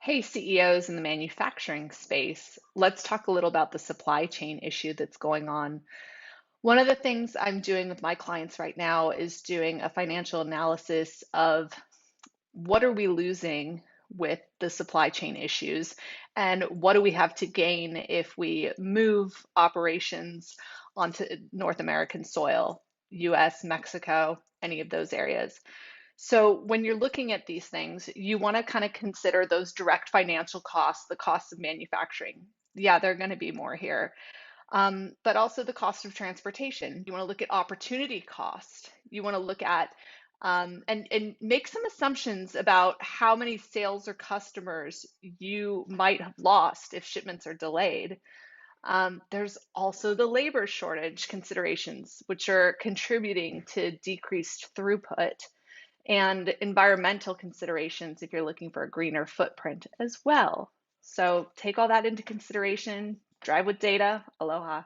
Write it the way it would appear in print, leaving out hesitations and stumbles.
Hey, CEOs in the manufacturing space, let's talk a little about the supply chain issue that's going on. One of the things I'm doing with my clients right now is doing a financial analysis of what are we losing with the supply chain issues and what do we have to gain if we move operations onto North American soil, US, Mexico, any of those areas. So when you're looking at these things, you want to kind of consider those direct financial costs, the costs of manufacturing. Yeah, they're going to be more here. But also the cost of transportation. You want to look at opportunity cost. You want to look at and make some assumptions about how many sales or customers you might have lost if shipments are delayed. There's also the labor shortage considerations, which are contributing to decreased throughput and environmental considerations if you're looking for a greener footprint as well. So take all that into consideration, drive with data, aloha.